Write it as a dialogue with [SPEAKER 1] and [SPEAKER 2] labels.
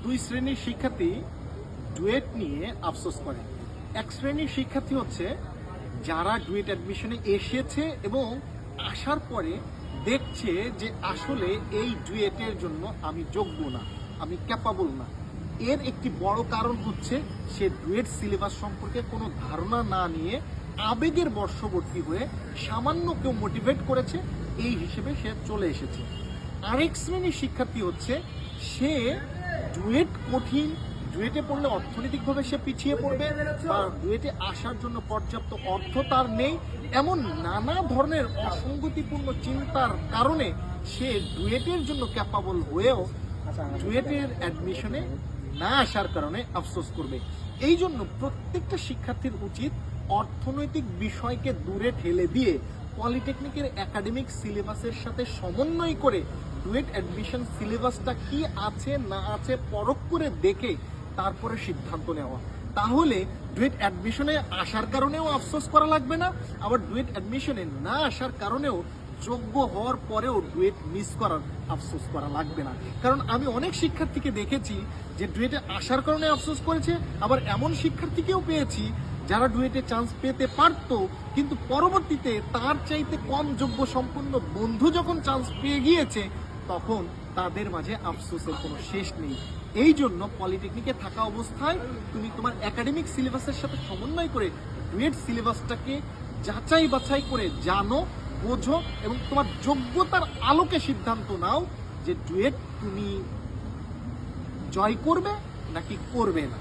[SPEAKER 1] দুই শ্রেণীর শিক্ষার্থী ডুয়েট নিয়ে আফসোস করে। এক শ্রেণীর শিক্ষার্থী হচ্ছে যারা ডুয়েট অ্যাডমিশনে এসেছে এবং আসার পরে দেখছে যে আসলে এই ডুয়েটের জন্য আমি যোগ্য না, আমি ক্যাপাবল না। এর একটি বড় কারণ হচ্ছে সে ডুয়েট সিলেবাস সম্পর্কে কোনো ধারণা না নিয়ে আবেগের বশবর্তী হয়ে সামান্য কেউ মোটিভেট করেছে এই হিসেবে সে চলে এসেছে। আরেক শ্রেণীর শিক্ষার্থী হচ্ছে সে ডুয়েট কঠিন, ডুয়েটে পড়লে অর্থনৈতিকভাবে সে পিছিয়ে পড়বে বা ডুয়েটে আসার জন্য পর্যাপ্ত অর্থ তার নেই, এমন নানা ধরনের অসঙ্গতিপূর্ণ চিন্তার কারণে সে ডুয়েটের জন্য ক্যাপাবল হয়েও ডুয়েটের অ্যাডমিশনে না আসার কারণে আফসোস করবে। এই জন্য প্রত্যেকটা শিক্ষার্থীর উচিত অর্থনৈতিক বিষয়কে দূরে ঠেলে দিয়ে পলিটেকনিকের একাডেমিক সিলেবাসের সাথে সমন্বয় করে ডুয়েট অ্যাডমিশন সিলেবাসটা কি আছে না আছে পরখ করে দেখে তারপরে সিদ্ধান্ত নেওয়া। তাহলে ডুয়েট অ্যাডমিশনে আসার কারণেও আফসোস করা লাগবে না, আবার ডুয়েট অ্যাডমিশনে না আসার কারণেও যোগ্য হওয়ার পরেও ডুয়েট মিস করার আফসোস করা লাগবে না। কারণ আমি অনেক শিক্ষার্থীকে দেখেছি যে ডুয়েটে আসার কারণে আফসোস করেছে, আবার এমন শিক্ষার্থীকেও পেয়েছি যারা ডুয়েটে চান্স পেতে পারত কিন্তু পরবর্তীতে তার চাইতে কম যোগ্য সম্পন্ন বন্ধু যখন চান্স পেয়ে গিয়েছে তখন তাদের মাঝে আফসোসের কোনো শেষ নেই। এই জন্য পলিটেকনিকে থাকা অবস্থায় তুমি তোমার একাডেমিক সিলেবাসের সাথে সমন্বয় করে ডুয়েট সিলেবাসটাকে যাচাই বাছাই করে জানো, বোঝো এবং তোমার যোগ্যতার আলোকে সিদ্ধান্ত নাও যে ডুয়েট তুমি জয় করবে নাকি করবে না।